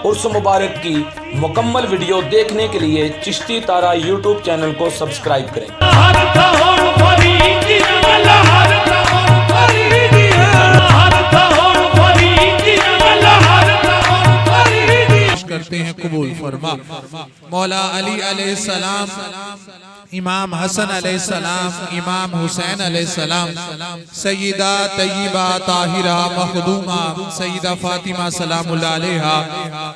उर्स मुबारक की मुकम्मल वीडियो देखने के लिए चिश्ती तारा यूट्यूब चैनल को सब्सक्राइब करें। करते हैं कबूल फरमा। मौला अली अलैहिस्सलाम, इमाम हसन अलैहिस्सलाम, इमाम हुसैन अलैहिस्सलाम, सय्यदा तय्यबा ताहिरा मखदूमा सय्यदा फातिमा सलामुल्लाह अलैहा,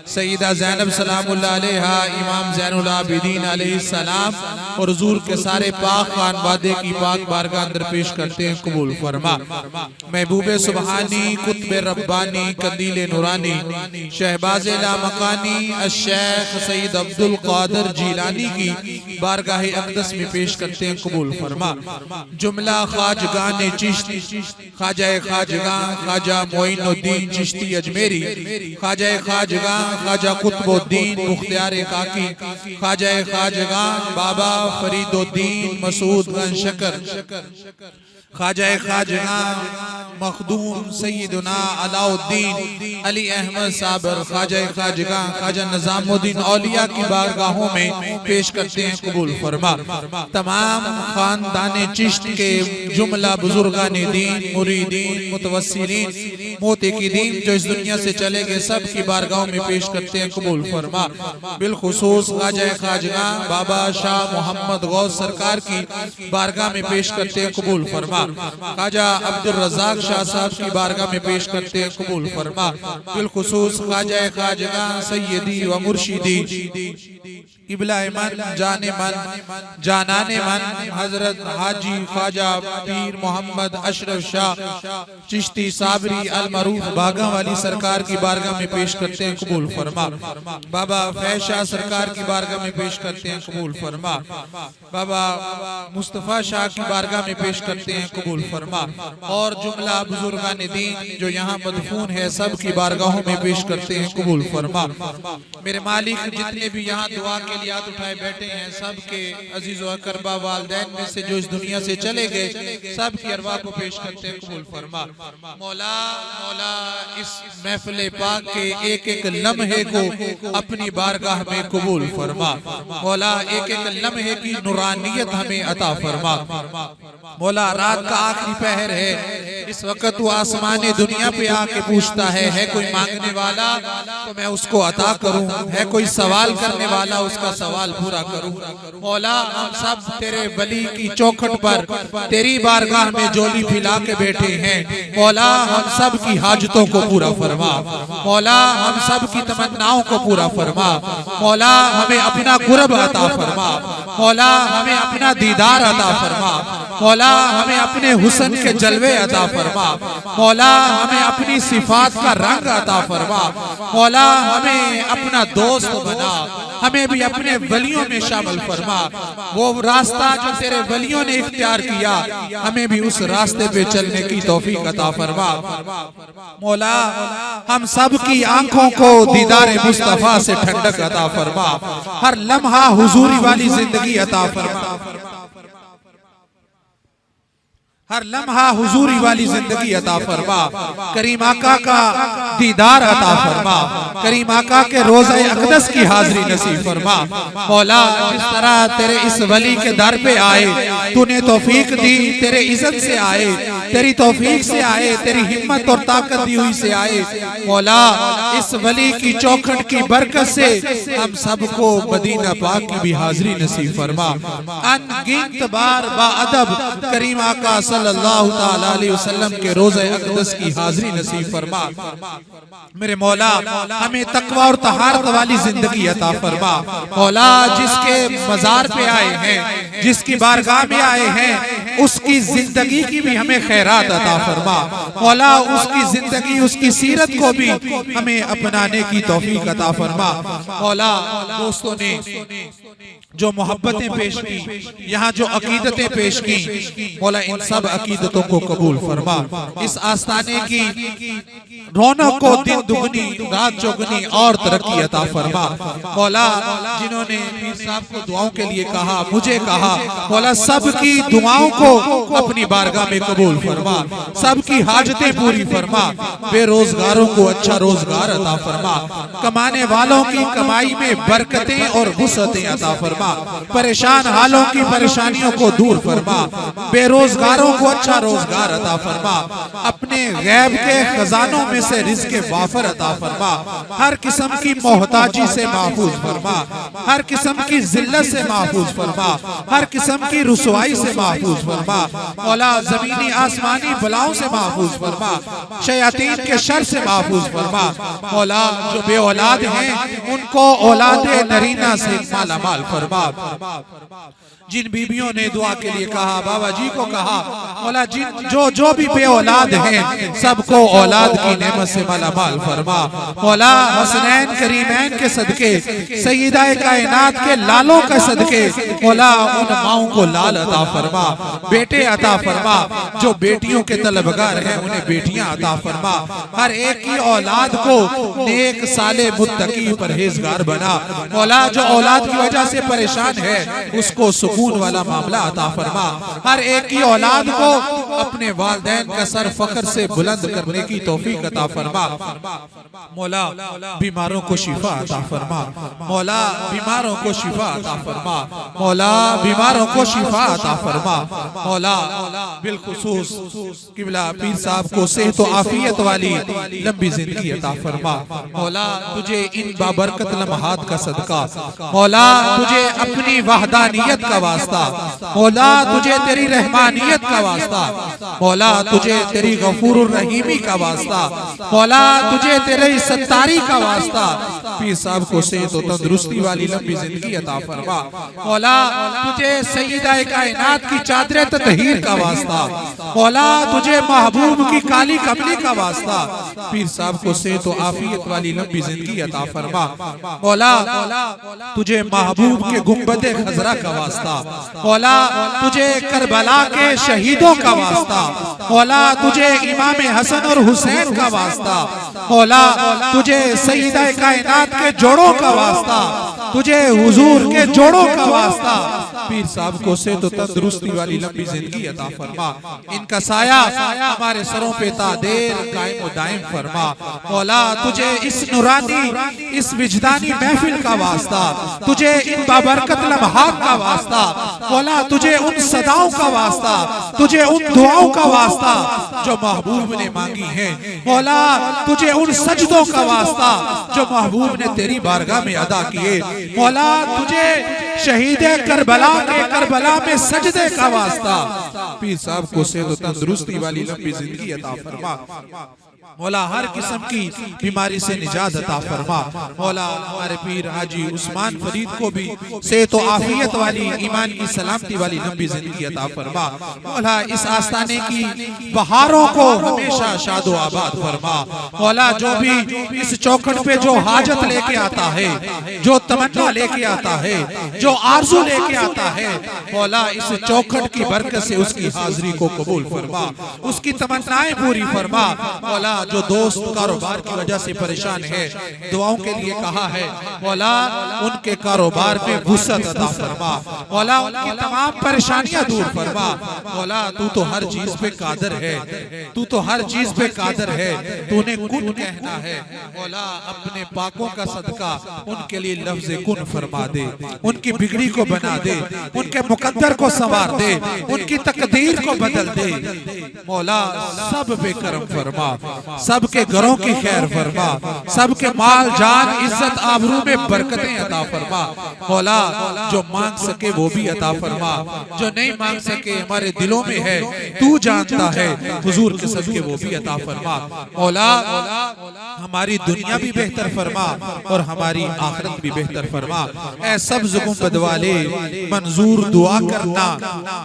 सय्यदा ज़ैनब सलामुल्लाह अलैहा, इमाम ज़ैनुल आबिदीन अलैहिस्सलाम और हुजूर के सारे पाक खानवादे की पाक बारगाह अंदर पेश करते हैं कबूल फरमा। महबूब सुबहानी, कुतुब रब्बानी, कंदील नूरानी, शहबाज लामकानी शेख सईद अब्दुल कादिर जिलानी की बारगाह अक़दस में पेश करते हैं कबूल फरमा। जुमला ख्वाजगान चिश्ती, ख्वाजा ख्वाजगां ख्वाजा मोइनुद्दीन चिश्ती अजमेरी, ख्वाजा ख्वाजगां ख्वाजा कुतुबुद्दीन मुख्तियार काकी, ख्वाजा ख्वाजगां बाबा फरीदुद्दीन मसूद शकर, ख्वाजा ख्वाजगां मखदूम सैयदना अलाउद्दीन अली अहमद साबर, ख्वाजा ख्वाजगां ख्वाजा निजामुद्दीन औलिया की बारगाहों में पेश करते हैं कबूल फरमा। तमाम खानदाने चिश्त के जुमला बुजुर्गाने दीन, मुरीदीन, मुतवस्सिलीन, मोतकीदीन जो इस दुनिया से चले गए सब की बारगाहों में पेश करते हैं कबूल फरमा। बिलखुसूस ख्वाजा ख्वाजगां बाबा शाह मोहम्मद गौस सरकार की बारगाह में पेश करते हैं कबूल फरमा। ख्वाजा अब्दुल रज़ाक शाह साहब की बारगाह में पेश करते हैं कबूल फरमा। बिलखुसूस ख्वाजा ख्वाजगां सैयदी व मुर्शिदी इब्ला मन जाने मन जानाने मन हजरत हाजी ख्वाजा पीर मोहम्मद अशरफ शाह चिश्ती साबरी अल मरूफ बागा वाली सरकार की बारगाह में पेश करते हैं कबूल फरमा। बाबा फैज शाह सरकार की बारगाह में पेश करते हैं कबूल फरमा। बाबा मुस्तफ़ा शाह की बारगाह में पेश करते हैं कबूल फरमा। और जुमला बुजुर्गान दीन जो यहाँ मदफून है सब की बारगाहों में पेश करते हैं कबूल फरमा। मेरे मालिक जितने भी यहाँ दुआ के लिए हाथ उठाए बैठे हैं सब के अजीज व अकरबा वालिदैन में से जो इस दुनिया से चले गए सब की अरवाह को पेश करते हैं कबूल फरमा। मौला मौला इस महफिल पाक के एक एक लम्हे को अपनी बारगाह में कबूल फरमा। मौला एक एक लम्हे की नूरानियत हमें अता फरमा। मौला रात का आखिरी पहर है, इस वक्त वो आसमाने दुनिया पे आके पूछता है कोई मांगने वाला तो मैं उसको अता करूं, है कोई सवाल करने वाला उसका सवाल पूरा करूं। मौला हम सब तेरे वली की चौखट पर तेरी बारगाह में जोली फैला के बैठे हैं। मौला हम सब की हाजतों को पूरा फरमा। मौला हम सब की तमन्नाओं को पूरा फरमा। मौला हमें अपना कुर्ब अता फरमा। मौला हमें अपना दीदार अता फरमा। मौला हमें अपने हुस्न के जलवे अता फरमा। मौला हमें अपनी सिफात का रंग अता फरमा। मौला हमें अपना दोस्त बना, हमें भी अपने वलियों में शामिल फरमा। वो रास्ता जो तेरे वलियों ने इख्तियार किया हमें भी उस रास्ते पे चलने की तौफीक अता फरमा। मौला हम सब की आंखों को दीदार मुस्तफा से ठंडक अता फरमा। हर लम्हा हुजूरी वाली जिंदगी अता फरमा। हर लम्हा हुजूरी वाली जिंदगी अता फरमा। करीम आका का दीदार अता फरमा। करीम आका के रोज़े अक़दस की हाजिरी नसीब फरमा। मौला जिस तरह तेरे इस वली के दर पे आए तूने तौफीक दी, तेरे इज़्ज़त से आए, तेरी तौफीक से आए, तेरी हिम्मत और ताकत दी हुई से आए। मौला इस वली की चौखट की बरकत से हम सबको मदीना पाक की भी हाजिरी नसीब फरमा। अनगिनत बार बाअदब करीम आका सल्लल्लाहु ताला अलैहि वसल्लम के रोज़े अक़दस की हाजिरी नसीब फरमा। मेरे मौला हमें तकवा और तहारत वाली जिंदगी अता फरमा। मौला जिसके मज़ार पे आए हैं, जिसकी बारगाह में आए हैं, उसकी जिंदगी की भी हमें खैरात अता फरमा। मौला उसकी जिंदगी, उसकी सीरत को भी हमें अपनाने की तौफीक अता फरमा। मौला दोस्तों ने जो मोहब्बतें पेश की, यहाँ जो अकीदतें पेश की, मौला इन सब अकीदतों को कबूल फरमा। इस आस्ताने की रौनक को दिन दुगनी रात चौगुनी और तरक्की अता फरमा। मौला जिन्होंने पीर साहब को दुआओं के लिए कहा, मुझे कहा, मौला सब की दुआओं को को अपनी बारगाह में कबूल फरमा, सबकी हाजतें पूरी फरमा, बेरोजगारों को अच्छा रोजगार अता फरमा, कमाने वालों की कमाई में बरकतें और वुसअतें अता फरमा, परेशान हालों की परेशानियों को दूर फरमा, बेरोजगारों को अच्छा रोजगार अता फरमा, अपने गैब के खजानों में से रिज़्क़ वाफर अता फरमा, हर किस्म की मोहताजी से महफूज फरमा, हर किस्म की जिल्लत से महफूज फरमा, हर किस्म की रुसवाई से महफूज फरमा, मौला जमीनी आसमानी बलाओं से महफूज फरमा, शयातीन के शर से महफूज फरमा, मौला जो बे औलाद हैं उनको औलाद नरीना से माला माल फरमा, जिन बीबियों ने दुआ के लिए कहा, बाबा जी को कहा, मौला जिन जो भी बे औलाद हैं सबको औलाद की नेमत से माला माल फरमा, मौला हसनैन करीमैन के सदके, सय्यदा कायनात के लालों के सदके, मौला उन माओं को लाल अता फरमा, बेटे अता फरमा, जो बेटियों के तलबगार हैं उन्हें बेटियां अता फरमा, हर एक की औलाद को नेक साले मुत्तकी परहेजगार बना, मौला जो औलाद की वजह से परेशान है उसको सुकून वाला मामला अता फरमा, हर एक की औलाद को अपने वालिदैन का सर फख्र से बुलंद करने की तौफीक अता फरमा, मौला बीमारों को शिफा अता फरमा, मौला बीमारों को शिफा अता फरमा, मौला बीमारों को शिफा अता फरमा, मौला बिलखुसूस किबला पीर साहब को सेहत व आफियत वाली लंबी जिंदगी अता फरमा, मौला तुझे इन बाबरकत लम्हात का सदका, मौला तुझे अपनी वहदानियत का वास्ता, मौला तुझे तेरी रहमानियत का वास्ता, मौला तुझे तेरी गफूरुर रहीमी का वास्ता, मौला तुझे तेरी सत्तारी का वास्ता, पीर साहब को सेहत व तंदुरुस्ती वाली लंबी जिंदगी अता फरमा, मौला तुझे सय्यदा कायनात की चादर ततहीर का वास्ता, मौला तुझे महबूब की काली कमली का वास्ता, पीर साहब को सेहत व आफियत वाली लंबी जिंदगी अता फरमा, मौला तुझे महबूब के गुंबदे खजरा का वास्ता, मौला तुझे करबला के शहीदों का वास्ता, मौला तुझे इमाम हसन और हुसैन का वास्ता, मौला तुझे सय्यदा कायनात के जोड़ों का वास्ता, तुझे हुजूर के जोड़ों का वास्ता, पीर साहब को सेहत व तंदुरुस्ती वाली लंबी जिंदगी अता फरमा, इनका साया हमारे सरों पे तादेर कायम व दायम फरमा, मौला तुझे इस नूरानी इस विजदानी महफिल का वास्ता, तुझे इन बाबरकत लम्हात का वास्ता, मौला तुझे उन सदाओं का वास्ता, तुझे उन दुआओं का वास्ता जो महबूब ने मांगी है, मौला तुझे उन सजदों का वास्ता जो महबूब ने तेरी बारगाह में अदा किए, मौला तुझे शहीद करबला के करबला में सजदे का वास्ता, पीर साहब को सेहत व तंदुरुस्ती वाली लंबी जिंदगी अता फरमा, मौला हर किस्म की बीमारी से निजात अता फरमा, मौला हमारे पीर हाजी उस्मान फरीद को भी सेहत व आफियत वाली ईमान की सलामती वाली लंबी जिंदगी अता फरमा, मौला इस आस्ताने की बहारों को हमेशा शादो आबाद फरमा, मौला जो भी इस चौखट पे जो हाजत लेके आता है, जो तमन्ना लेके आता है, जो आरज़ू लेके आता है, मौला इस चौखट की बरकत से उसकी हाजिरी को कबूल फरमा, उसकी तमन्नाएं पूरी फरमा, मौला जो दोस्त कारोबार की वजह से परेशान है दुआओं के लिए कहा है, मौला उनके कारोबार में वुसअत अता फरमा, मौला उनकी तमाम परेशानियां दूर फरमा, मौला तू तो हर चीज पे कादर है, तू तो हर चीज पे कादर है, तूने कुन कहना है, मौला अपने पाकों का सदका उनके लिए लफ्ज़ कुन फरमा दे, उनकी बिगड़ी को बना दे, उनके मुकद्दर को संवार दे, उनकी तकदीर को बदल दे, मौला सब पे करम फरमा, सबके घरों की खैर फरमा, सबके माल जान इज्जत आबरू में बरकतें अता फरमा, मौला जो मांग सके वो भी अता फरमा, जो नहीं मांग सके हमारे दिलों में है तू जानता है, हुजूर के सदके वो भी अता फरमा, मौला हमारी दुनिया भी बेहतर फरमा और हमारी आखिरत भी बेहतर फरमा, ऐ सब्ज़ गुंबद वाले मंजूर दुआ करना,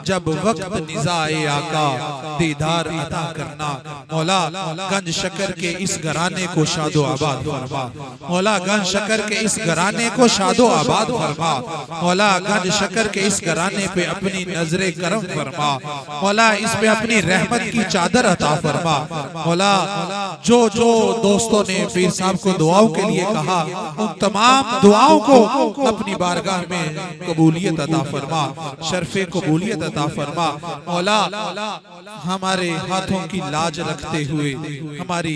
जब वक्त निज़ाए आका दीदार अता करना, मौला गंज शकर के इस घराने को शादो आबाद फरमा। मौला गंज शकर के इस घराने को शादो आबाद फरमा। मौला गंज शकर के इस घराने पे अपनी नजरे करम फरमा। मौला इस पे अपनी रहमत की चादर अता फरमा। मौला जो जो दोस्तों ने पीर साहब को दुआओं के लिए कहा, उन तमाम दुआओं को अपनी बारगाह में कबूलियत अता फरमा, शर्फे कबूलियत अता फरमा। मौला हमारे हाथों की लाज रखते हुए हमारी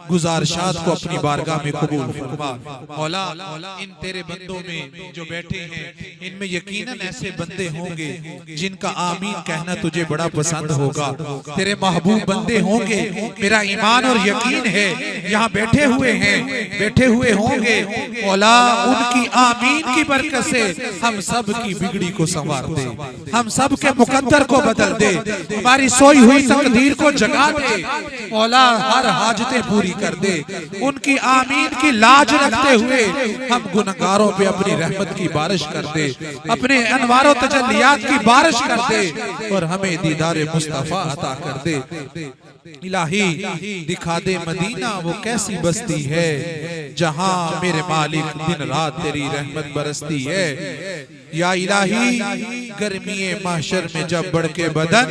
गुजारिशात को अपनी बारगाह में कबूल फरमा। मौला इन तेरे बंदों में जो बैठे हैं, इनमें यकीनन ऐसे बंदे होंगे जिनका आमीन कहना तुझे बड़ा पसंद होगा। तेरे महबूब बंदे होंगे, मेरा ईमान और यकीन है यहाँ बैठे हुए हैं, बैठे हुए होंगे। मौला उनकी आमीन की बरकत से हम सब की बिगड़ी को संवार दे, हम सब के मुकद्दर को बदल दे, हमारी सोई हुई तकदीर को जगा दे। मौला हर हाजतें पूरी कर दे। उनकी आमीन की लाज रखते हुए हम गुनहगारों पे अपनी रहमत की बारिश कर दे, अपने अनवारों तजल्लियात की बारिश कर दे और हमें दीदार मुस्तफा अता कर दे। इलाही दिखा दे मदीना वो कैसी बस्ती है जहां मेरे मालिक दिन रात तेरी रहमत बरसती है। या इलाही गर्मीए महशर में जब बढ़ के बदन,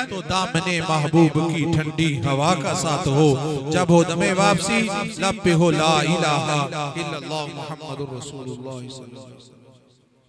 तो दामने महबूब की ठंडी हवा का साथ हो। जब हो दमे वापसी लब पे हो ला इलाहा इल्लल्लाह मुहम्मदुर रसूलुल्लाह सल्लल्लाहु अलैहि वसल्लम।